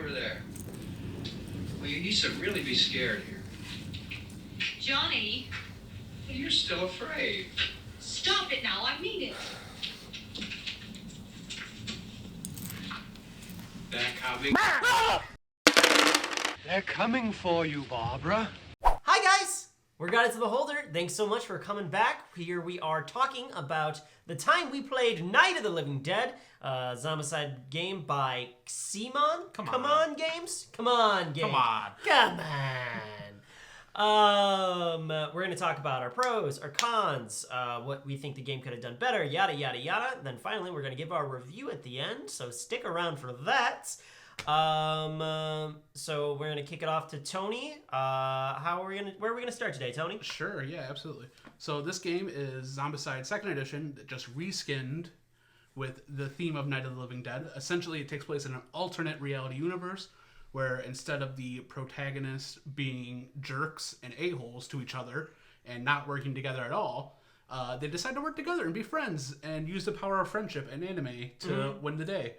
over there. Well, you should really be scared here. Johnny. You're still afraid. Stop it now. I mean it. They're coming. They're coming for you, Barbara. Hi guys! We're Guided to the Beholder. Thanks so much for coming back. Here we are talking about the time we played Night of the Living Dead, Zombicide game by Simon. Come on Games. Come on. We're gonna talk about our pros, our cons, what we think the game could have done better, yada yada yada. And then finally, we're gonna give our review at the end. So stick around for that. So we're gonna kick it off to Tony. Where are we gonna start today, Tony? Sure, yeah, absolutely. So this game is Zombicide 2nd Edition that just reskinned with the theme of Night of the Living Dead. Essentially, it takes place in an alternate reality universe where instead of the protagonists being jerks and a-holes to each other and not working together at all, they decide to work together and be friends and use the power of friendship and anime to win the day.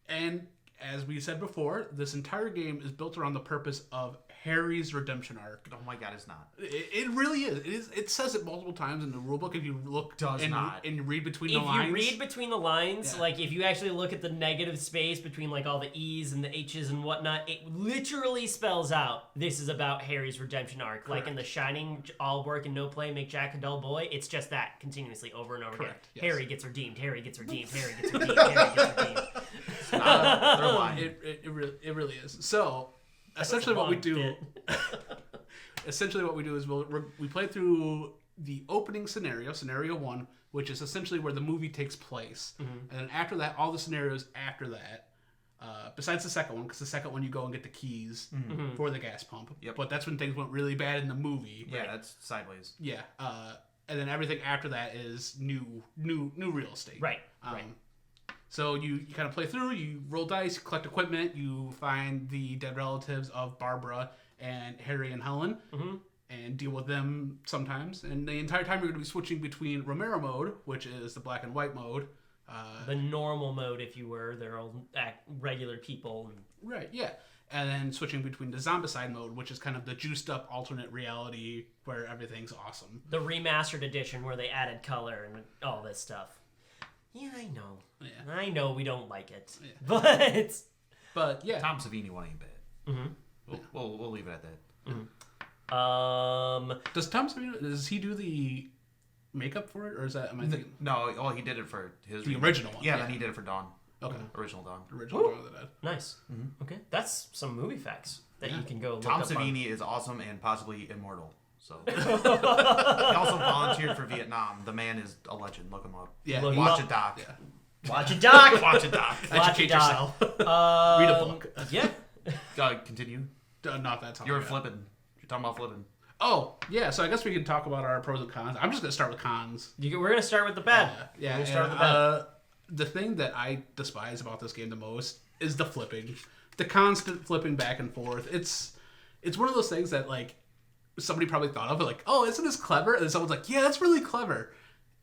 And as we said before, this entire game is built around the purpose of Harry's redemption arc. Oh my god, it's not. It really is. It says it multiple times in the rulebook if you look and read between the lines. If you read between the lines, yeah. like if you actually look at the negative space between like all the E's and the H's and whatnot, it literally spells out this is about Harry's redemption arc. Correct. Like in The Shining, all work and no play make Jack a dull boy. It's just that continuously over and over again. Yes. Harry gets redeemed. Harry gets redeemed. Harry gets redeemed. Harry gets redeemed. It really is. So essentially what we do is we play through the opening scenario 1, which is essentially where the movie takes place. And then after that, all the scenarios after that, besides the second one, because the second one you go and get the keys for the gas pump. Yep. But that's when things went really bad in the movie. Yeah, right? That's sideways. Yeah. And then everything after that is new real estate. Right. Right. So you kind of play through, you roll dice, you collect equipment, you find the dead relatives of Barbara and Harry and Helen, and deal with them sometimes. And the entire time you're going to be switching between Romero mode, which is the black and white mode. The normal mode, if you were. They're all regular people. Right, yeah. And then switching between the Zombicide mode, which is kind of the juiced up alternate reality where everything's awesome. The remastered edition where they added color and all this stuff. Yeah, I know. Yeah. I know we don't like it, yeah. But yeah, Tom Savini one ain't bad. We'll leave it at that. Does Tom Savini, does he do the makeup for it, or is that am I thinking? No, he did it for his original one. Yeah, then he did it for Dawn. Okay, original Dawn. Dawn of the Dead. Nice. Okay, that's some movie facts that you can go look Tom up Savini on. is awesome and possibly immortal. So he also volunteered for Vietnam. The man is a legend. Look him up. Yeah, watch a doc. Yeah. Watch a doc. Watch a doc. Educate yourself. Read a book. Yeah. Continue. Not that time. You're flipping. You're talking about flipping. Oh, yeah. So I guess we can talk about our pros and cons. I'm just gonna start with cons. We're gonna start with the bad. Yeah. We're gonna start with the bad. The thing that I despise about this game the most is the flipping, the constant flipping back and forth. It's one of those things that like somebody probably thought of it like, oh, isn't this clever? And then someone's like, yeah, that's really clever.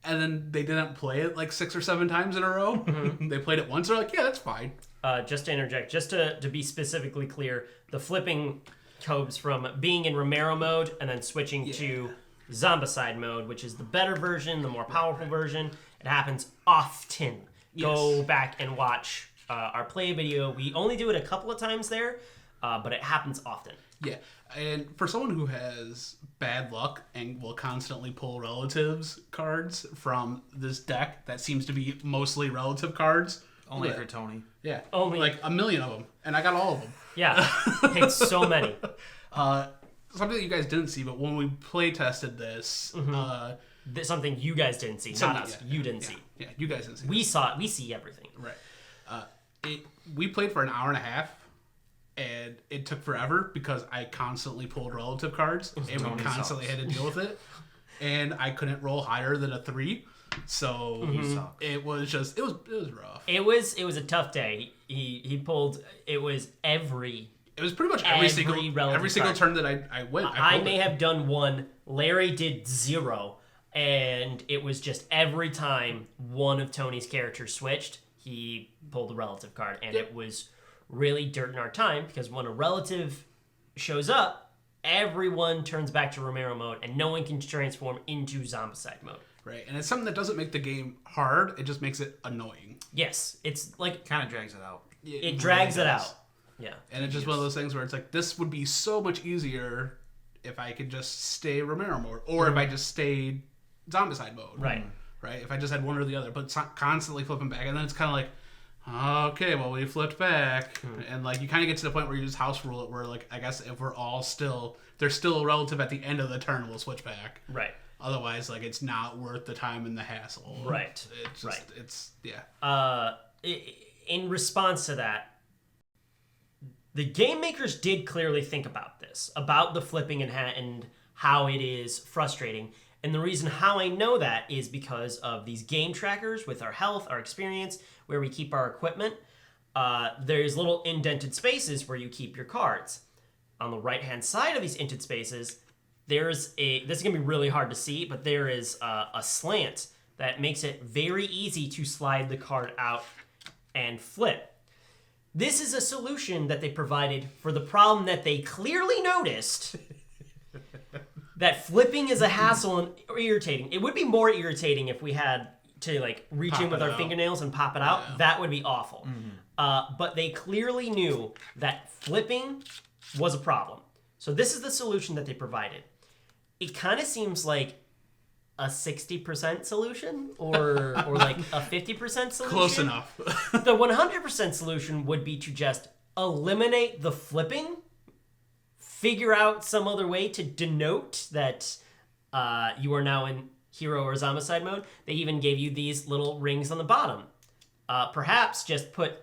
And then they didn't play it like 6 or 7 times in a row. They played it once. They're like, yeah, that's fine. Just to interject, just to be specifically clear, the flipping comes from being in Romero mode and then switching to Zombicide mode, which is the better version, the more powerful version. It happens often. Go back and watch our play video. We only do it a couple of times there, but it happens often. Yeah, and for someone who has bad luck and will constantly pull relatives cards from this deck that seems to be mostly relative cards. Only for Tony. Yeah, only like 1 million of them, and I got all of them. Yeah, it's so many. Something that you guys didn't see, but when we play tested this, something you guys didn't see, not us. You didn't see. Yeah, you guys didn't see. We saw it. We see everything. Right. We played for an hour and a half. And it took forever because I constantly pulled relative cards and we constantly had to deal with it. And I couldn't roll higher than a 3. So it was rough. It was a tough day. He pulled, it was pretty much every single turn that I went. I may have done 1. Larry did 0. And it was just every time one of Tony's characters switched, he pulled a relative card. And it was really dirt in our time because when a relative shows up, everyone turns back to Romero mode and no one can transform into Zombicide mode. Right, and it's something that doesn't make the game hard. It just makes it annoying. Yes, it's like Kind of drags it out. it drags really it does. out. Yeah. And it's just one of those things where it's like, this would be so much easier if I could just stay Romero mode, or if I just stayed Zombicide mode. Right. Right? If I just had one or the other, but it's not constantly flipping back. And then it's kind of like, okay, well, we flipped back. And, like, you kind of get to the point where you just house rule it, where, like, I guess if we're all still, there's still a relative at the end of the turn, we'll switch back. Right. Otherwise, like, it's not worth the time and the hassle. Right. It's just, it's, yeah. In response to that, the game makers did clearly think about this, about the flipping and how it is frustrating. And the reason how I know that is because of these game trackers with our health, our experience, where we keep our equipment. There's little indented spaces where you keep your cards. On the right-hand side of these indented spaces, this is going to be really hard to see, but there is a slant that makes it very easy to slide the card out and flip. This is a solution that they provided for the problem that they clearly noticed that flipping is a hassle and irritating. It would be more irritating if we had to like reach Pop in with it our out. fingernails and pop it out. Yeah. That would be awful. But they clearly knew that flipping was a problem. So this is the solution that they provided. It kind of seems like a 60% solution or like a 50% solution. Close enough. The 100% solution would be to just eliminate the flipping, figure out some other way to denote that you are now in hero or Zombicide mode. They even gave you these little rings on the bottom. Perhaps just put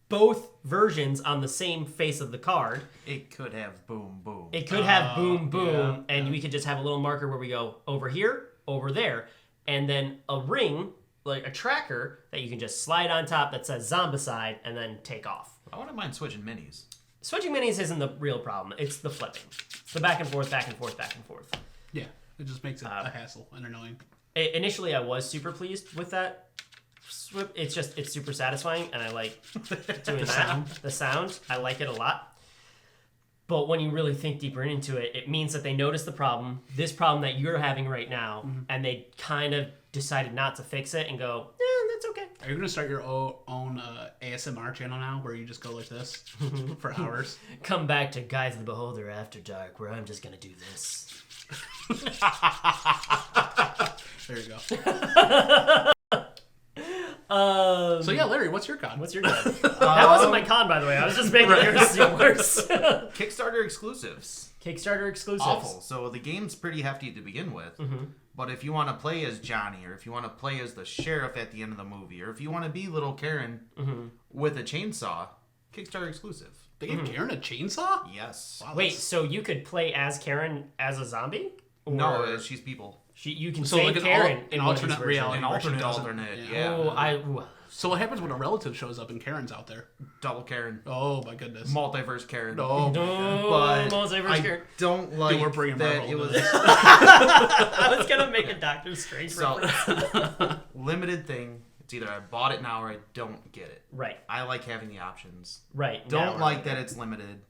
both versions on the same face of the card. It could have boom, boom. It could have boom, boom, yeah, and we could just have a little marker where we go over here, over there, and then a ring, like a tracker, that you can just slide on top that says Zombicide and then take off. I wouldn't mind switching minis. Switching minis isn't the real problem. It's the flipping. It's the back and forth, back and forth, back and forth. Yeah, it just makes it a hassle and annoying. Initially, I was super pleased with that. It's super satisfying, and I like doing that. The sound, I like it a lot. But when you really think deeper into it, it means that they noticed the problem, this problem that you're having right now, and they kind of decided not to fix it and go, that's okay. Are you going to start your own ASMR channel now where you just go like this for hours? Come back to Guys of the Beholder After Dark, where I'm just going to do this. There you go. So yeah, Larry, what's your con? What's your con? That wasn't my con, by the way. I was just making yours seem worse. Kickstarter exclusives. Kickstarter exclusives. Awful. So the game's pretty hefty to begin with. But if you want to play as Johnny, or if you want to play as the sheriff at the end of the movie, or if you want to be little Karen with a chainsaw, Kickstarter exclusive. They gave Karen a chainsaw? Yes. Wow, Wait, that's- so you could play as Karen as a zombie? No, she's people. You can So save like Karen an in one of these alternate versions. reality. An version doesn't- alternate, yeah. yeah. Oh, So what happens when a relative shows up and Karen's out there? Double Karen. Oh my goodness. Multiverse Karen. Oh, No, But multiverse I Karen. don't like we're bringing that Marvel it into was this. I was gonna make a Doctor Strange so reference. limited thing. It's either I bought it now or I don't get it. Right, I like having the options. right. Don't now like we're- that it's limited.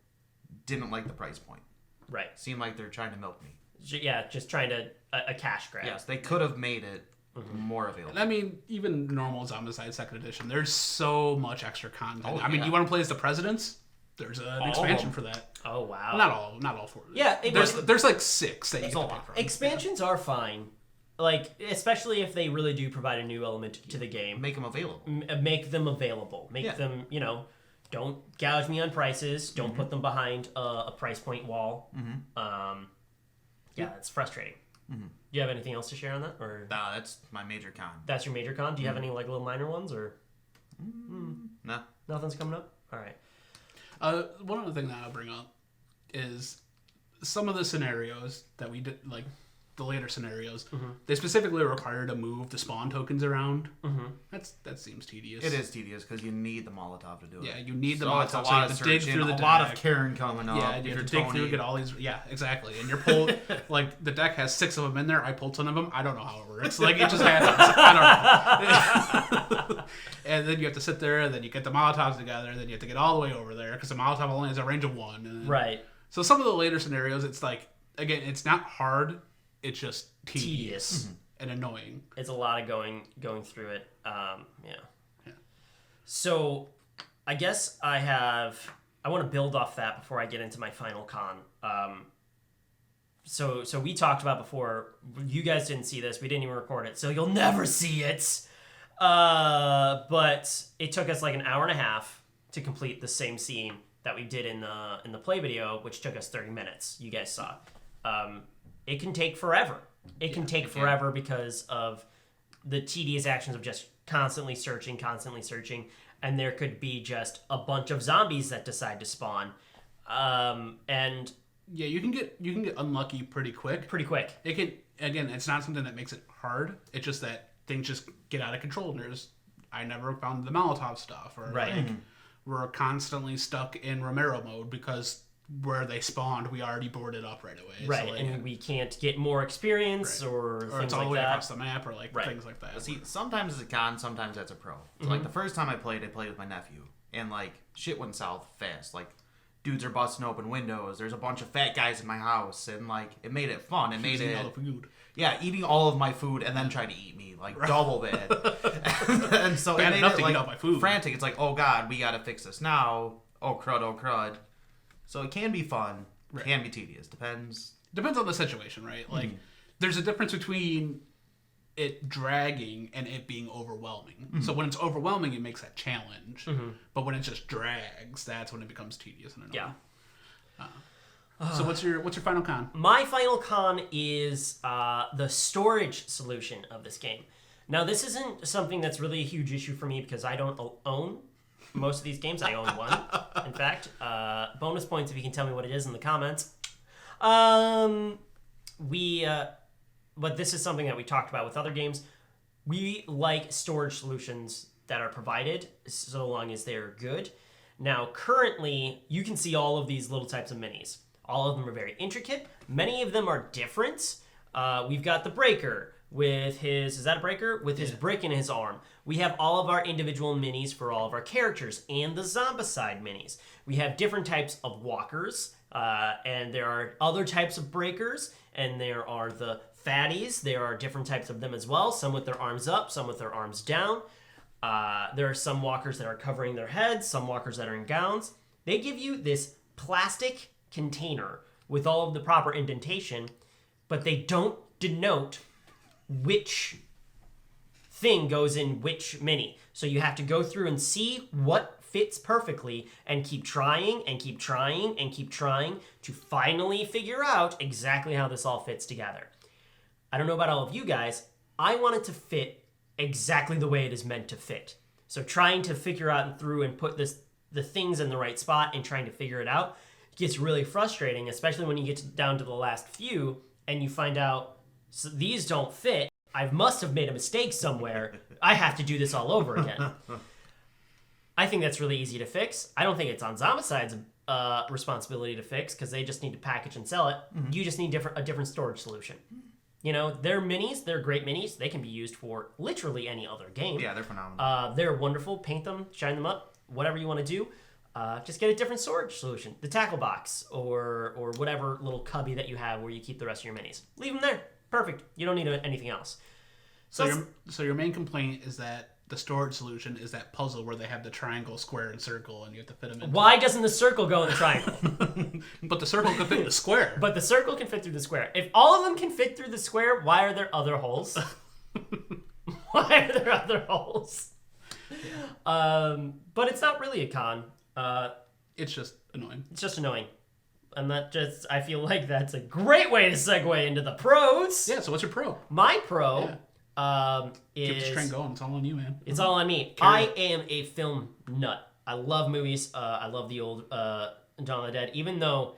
Didn't like the price point. Right. Seemed like they're trying to milk me. Yeah, just trying to a cash grab. Yes, they could have made it more available. I mean, even normal Zombicide Second Edition, there's so much extra content. Oh, I mean, yeah. you want to play as the presidents? There's an of expansion them. for that. Oh wow. Not all four. Yeah, there's like 6 that you It's can a pick lot. from. Expansions are fine, like especially if they really do provide a new element to the game. Make them available. Make them available. Make Yeah. them, don't gouge me on prices. Don't put them behind a price point wall. Yeah, it's frustrating. Do you have anything else to share on that, or Nah, that's my major con. that's your major con? Do you have any like little minor ones, or No. nothing's coming up? All right. One other thing that I'll bring up is some of the scenarios that we did, like the later scenarios, they specifically require to move the spawn tokens around. That seems tedious. It is tedious because you need the Molotov to do it. Yeah, you need the so Molotov. it's a So you lot have of to dig searching, through the a lot deck. of Karen coming up. Yeah, you have to dig through, get all these. Yeah, exactly. And you're pulled like the deck has 6 of them in there. I pulled 10 of them. I don't know how it works. Like it just happens. I don't know. And then you have to sit there, and then you get the Molotovs together, and then you have to get all the way over there because the Molotov only has a range of 1. And then, Right. So some of the later scenarios, it's like again, it's not hard. It's just tedious and annoying. It's a lot of going through it. Yeah. So, I guess I want to build off that before I get into my final con. So we talked about before. You guys didn't see this. We didn't even record it, so you'll never see it. But it took us like an hour and a half to complete the same scene that we did in the play video, which took us 30 minutes. You guys saw. It can take forever. It can take forever because of the tedious actions of just constantly searching, and there could be just a bunch of zombies that decide to spawn. And yeah, you can get unlucky pretty quick. It can again, it's not something that makes it hard. It's just that things just get out of control. And I never found the Molotov stuff, or like we're constantly stuck in Romero mode because where they spawned, we already boarded up right away. Right, so, like, and we can't get more experience or things it's all like the way that. across the map or like things like that. But see, sometimes it's a con, sometimes that's a pro. So, like the first time I played with my nephew, and like shit went south fast. Like dudes are busting open windows. There's a bunch of fat guys in my house, and like it made it fun. It made it all the food. Yeah, eating all of my food and then trying to eat me, like double bad. And so Bad it made enough it to like eat all my food. frantic. It's like, oh god, we gotta fix this now. Oh crud. So it can be fun, can be tedious. Depends on the situation, right? Like there's a difference between it dragging and it being overwhelming. So when it's overwhelming, it makes that challenge. But when it just drags, that's when it becomes tedious and annoying. Yeah. So what's your final con? My final con is the storage solution of this game. Now, this isn't something that's really a huge issue for me because I don't own most of these games. I own one, in fact. Bonus points if you can tell me what it is in the comments. But this is something that we talked about with other games. We like storage solutions that are provided so long as they're good. Now, currently, you can see all of these little types of minis. All of them are very intricate. Many of them are different. We've got the breaker with his... Is that a breaker? With his brick in his arm. We have all of our individual minis for all of our characters and the Zombicide minis. We have different types of walkers, and there are other types of breakers, and there are the fatties. There are different types of them as well, some with their arms up, some with their arms down. There are some walkers that are covering their heads, some walkers that are in gowns. They give you this plastic container with all of the proper indentation, but they don't denote which thing goes in which mini. So you have to go through and see what fits perfectly and keep trying to finally figure out exactly how this all fits together. I don't know about all of you guys. I want it to fit exactly the way it is meant to fit. So trying to figure out through and put the things in the right spot and trying to figure it out gets really frustrating, especially when you get down to the last few and you find out these don't fit. I must have made a mistake somewhere. I have to do this all over again. I think that's really easy to fix. I don't think it's on Zombicide's responsibility to fix because they just need to package and sell it. You just need a different storage solution. You know, they're minis. They're great minis. They can be used for literally any other game. Yeah, they're phenomenal. They're wonderful. Paint them, shine them up, whatever you want to do. Just get a different storage solution. The tackle box or whatever little cubby that you have where you keep the rest of your minis. Leave them there. Perfect. You don't need anything else. So your main complaint is that the storage solution is that puzzle where they have the triangle, square, and circle, and you have to fit them in. Why doesn't the circle go in the triangle? But the circle can fit in the square. But the circle can fit through the square. If all of them can fit through the square, why are there other holes? Why are there other holes? But it's not really a con. It's just annoying. It's just annoying. And I feel like that's a great way to segue into the pros. Yeah, so what's your pro? My pro Keep this train going. It's all on you, man. It's all on me. I am a film nut. I love movies. I love the old Dawn of the Dead. Even though,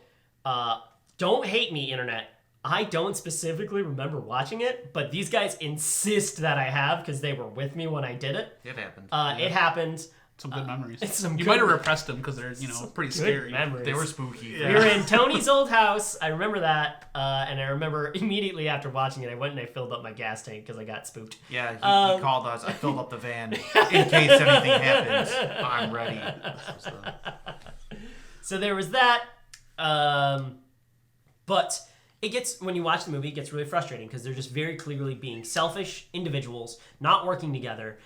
don't hate me, internet, I don't specifically remember watching it, but these guys insist that I have because they were with me when I did it. It happened. It happened. Some good memories. Some you good- might have repressed them because they're pretty Good scary. memories. They were spooky. We were in Tony's old house. I remember that, and I remember immediately after watching it, I went and I filled up my gas tank because I got spooked. Yeah, he called us. I filled up the van in case anything happens. I'm ready. So there was that. But when you watch the movie, it gets really frustrating because they're just very clearly being selfish individuals, not working together.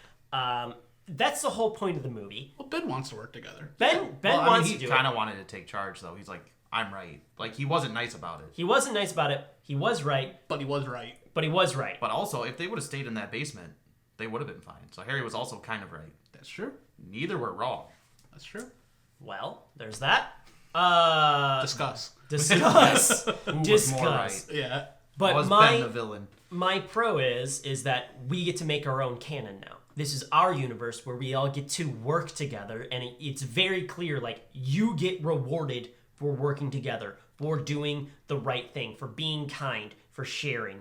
That's the whole point of the movie. Well, Ben wants to work together. Ben Well, wants he to do kind it. of wanted to take charge, though. He's like, I'm right. Like, he wasn't nice about it. He wasn't nice about it. He was right, But he was right. but he was right. But also, if they would have stayed in that basement, they would have been fine. So Harry was also kind of right. That's true. Neither were wrong. That's true. Well, there's that. Discuss. Discuss. Who was Discuss. more right? Yeah. But Was Ben the villain? my pro is that we get to make our own canon now. This is our universe where we all get to work together, and it's very clear, like, you get rewarded for working together, for doing the right thing, for being kind, for sharing.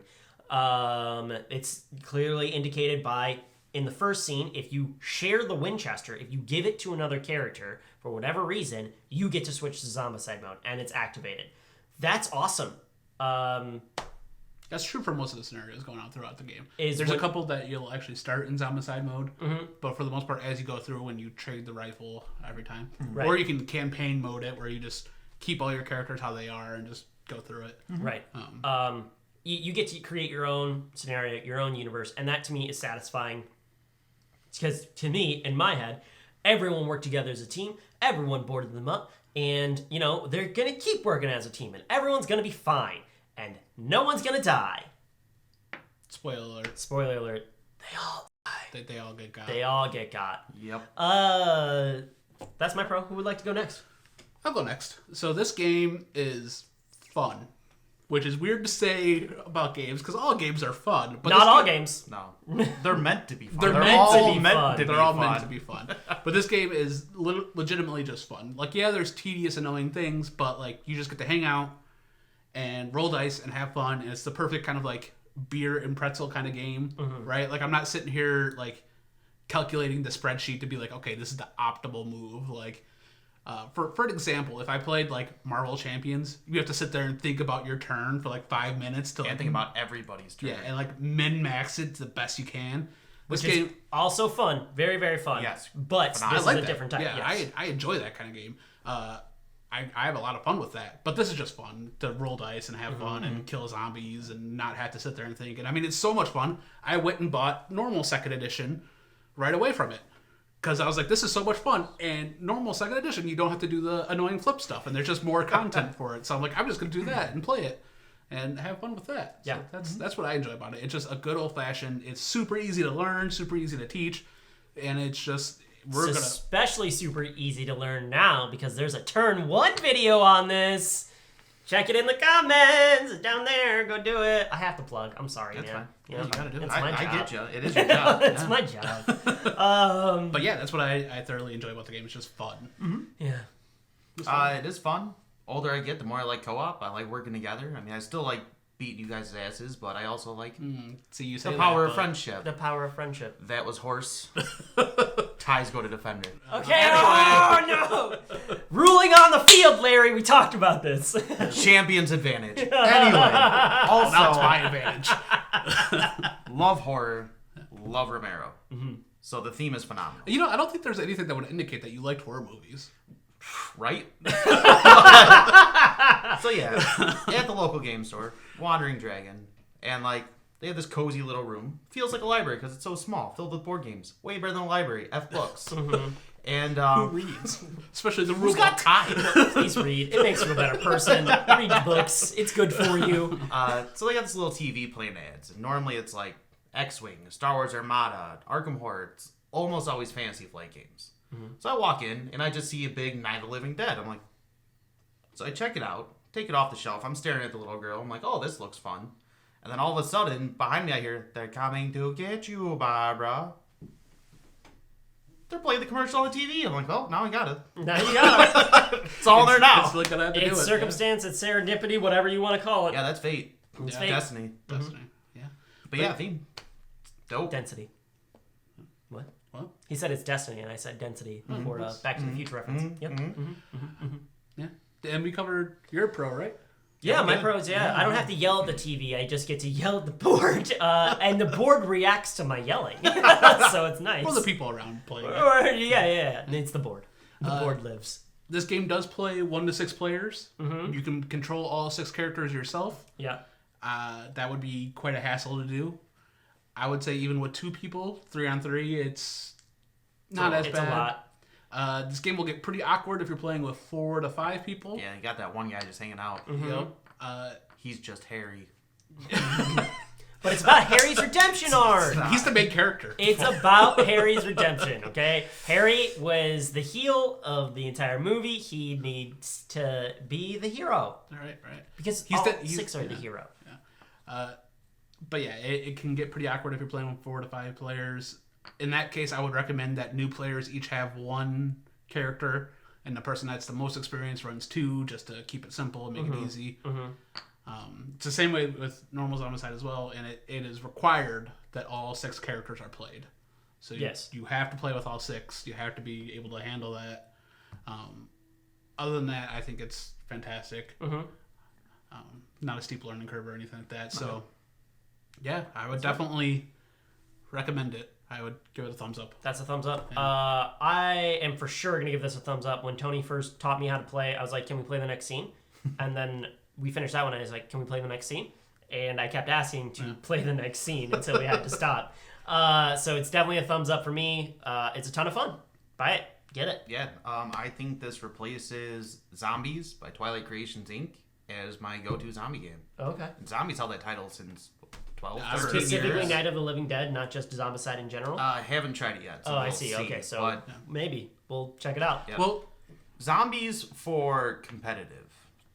It's clearly indicated by, in the first scene, if you share the Winchester, if you give it to another character, for whatever reason, you get to switch to Zombicide mode, and it's activated. That's awesome. That's true for most of the scenarios going on throughout the game. Is There's when- a couple that you'll actually start in Zombicide mode, but for the most part, as you go through, when you trade the rifle every time, Right. or you can campaign mode it, where you just keep all your characters how they are and just go through it. Right. You get to create your own scenario, your own universe, and that to me is satisfying. Because to me, in my head, everyone worked together as a team, everyone boarded them up, and, they're going to keep working as a team, and everyone's going to be fine, and no one's going to die. Spoiler alert: Spoiler alert, they all die. they all get got. They all get got. Yep. That's my pro. Who would like to go next? I'll go next. So this game is fun, which is weird to say about games because all games are fun. But Not this all game- games. No. They're meant to be fun. They're meant to all be meant fun. to be They're all fun. meant to be fun. But this game is legitimately just fun. Like, yeah, there's tedious, annoying things, but, like, you just get to hang out and roll dice and have fun. And it's the perfect kind of, like, beer and pretzel kind of game, right? Like, I'm not sitting here, like, calculating the spreadsheet to be like, okay, this is the optimal move. Like, for an example, if I played, like, Marvel Champions, you have to sit there and think about your turn for, like, 5 minutes to, Can't like, think about everybody's turn. yeah, and, like, min-max it to the best you can. This Which game... is also fun. Very, very fun. Yes. But Phenomenal. this I like is a that. different type. Yeah, Yes. I enjoy that kind of game. I have a lot of fun with that. But this is just fun to roll dice and have fun and kill zombies and not have to sit there and think. And I mean, it's so much fun. I went and bought normal second edition right away from it. Because I was like, this is so much fun. And normal second edition, you don't have to do the annoying flip stuff. And there's just more content for it. So I'm like, I'm just going to do that and play it. And have fun with that. Yeah. So that's what I enjoy about it. It's just a good old fashioned. It's super easy to learn, super easy to teach, and it's just It's especially super easy to learn now because there's a turn 1 video on this. Check it in the comments down there. Go do it. I have to plug. I'm sorry, That's man. fine. You know, You gotta do it. it's my I job. get you. It is your job. It's my job. But yeah, that's what I thoroughly enjoy about the game. It's just fun. Yeah. It is fun. Older I get, the more I like co-op. I like working together. I mean, I still like beating you guys' asses, but I also like See, you say the power that, of but- friendship. The power of friendship. That was horse. Ties go to defender. Okay. Oh no! Ruling on the field, Larry. We talked about this. Champion's advantage. Anyway, Now it's also my advantage. love horror, love Romero. So the theme is phenomenal, You know, I don't think there's anything that would indicate that you liked horror movies. right? So yeah, at the local game store, Wandering Dragon, and like they have this cozy little room. Feels like a library because it's so small, filled with board games. Way better than a library. F books. And Who reads? Especially the who's rule got book. time? Please read. It makes you a better person. Read books. It's good for you. So they got this little TV playing ads. And normally it's like X-Wing, Star Wars Armada, Arkham Horror. It's almost always Fantasy Flight games. So I walk in and I just see a big Night of the Living Dead. I'm like, so I check it out, take it off the shelf. I'm staring at the little girl. I'm like, oh, this looks fun. And then all of a sudden, behind me, I hear, they're coming to get you, Barbara. They're playing the commercial on the TV. I'm like, well, now I got it. Now you got it. It's all there now. It's gonna have to do It's it. circumstance, it's serendipity, whatever you want to call it. Yeah, that's fate. It's Yeah. fake. Destiny. Destiny. Yeah. But yeah, theme. Dope. Density. What? What? He said it's Destiny, and I said Density for Back to the Future reference. Yep. Yeah. And we covered your pro, right? Yeah, my Yeah. pros, yeah. I don't have to yell at the TV. I just get to yell at the board. And the board reacts to my yelling. So it's nice. Well, the people around playing it. Yeah. It's the board. The board lives. This game does play 1 to 6 players. You can control all 6 characters yourself. Yeah. That would be quite a hassle to do. I would say even with 2 people, 3 on 3, it's not as It's bad. a lot. This game will get pretty awkward if you're playing with 4 to 5 people. Yeah, you got that one guy just hanging out. Yep. He's just Harry. But it's about Harry's redemption arc. He's the main character. It's about Harry's redemption, okay? Harry was the heel of the entire movie. He needs to be the hero. All right. Because He's all the- he's- 6 are the yeah. hero. But yeah, it can get pretty awkward if you're playing with 4 to 5 players. In that case, I would recommend that new players each have 1 character, and the person that's the most experienced runs 2, just to keep it simple and make it easy. It's the same way with normal Zombicide as well, and it is required that all 6 characters are played. So you have to play with all 6. You have to be able to handle that. Other than that, I think it's fantastic. Not a steep learning curve or anything like that. So, yeah, I would definitely recommend it. I would give it a thumbs up. That's a thumbs up. I am for sure going to give this a thumbs up. When Tony first taught me how to play, I was like, can we play the next scene? And then we finished that one, and I was like, can we play the next scene? And I kept asking to play the next scene until we had to stop. So it's definitely a thumbs up for me. It's a ton of fun. Buy it. Get it. Yeah, I think this replaces Zombies by Twilight Creations Inc. as my go-to zombie game. Okay. And Zombies held that title since 12, Yeah, 13 Specifically years. Night of the Living Dead, not just Zombicide in general? I haven't tried it yet. So I we'll see. Okay, so But maybe. We'll check it out. Yeah. Well, Zombies for competitive.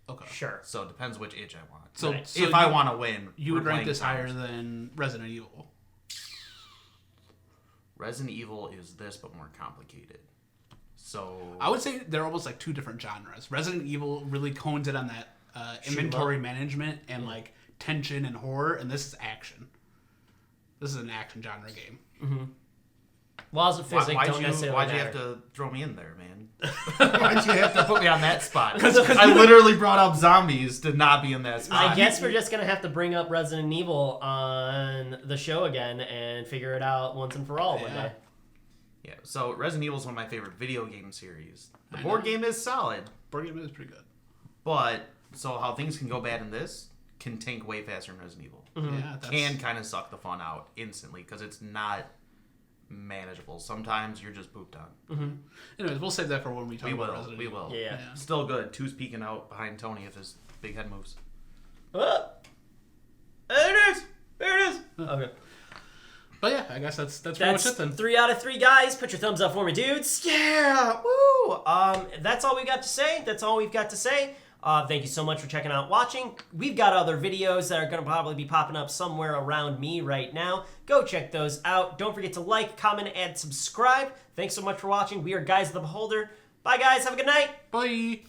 okay. Sure. So it depends which itch I want. So, Right. so if I want to win, you we're would rank playing this higher zombies. than Resident Evil. Resident Evil is this, but more complicated. So I would say they're almost like 2 different genres. Resident Evil really cones it on that inventory management and like tension and horror, and this is action. This is an action genre game. Laws of physics why'd don't you necessarily have matter. to throw me in there, man? Why'd you have to put me on that spot? I you- literally brought up Zombies to not be in that spot. I guess we're just going to have to bring up Resident Evil on the show again and figure it out once and for all one Yeah. day. Yeah, so Resident Evil is one of my favorite video game series. The I board know. game is solid, Board game is pretty good. but so how things can go bad in this can tank way faster in Resident Evil. Yeah, that's, Can kind of suck the fun out instantly because it's not manageable. Sometimes you're just pooped on. Anyways, we'll save that for when we talk We about will. Resident We Evil. will. Yeah. Still good. 2's peeking out behind Tony if his big head moves. Oh, there it is. There it is. Okay. But yeah, I guess that's pretty much That's it then. 3 out of 3, guys. Put your thumbs up for me, dudes. Yeah. Woo. That's all we got to say. That's all we've got to say. Thank you so much for checking out, watching. We've got other videos that are going to probably be popping up somewhere around me right now. Go check those out. Don't forget to like, comment, and subscribe. Thanks so much for watching. We are Guys of the Beholder. Bye, guys. Have a good night. Bye.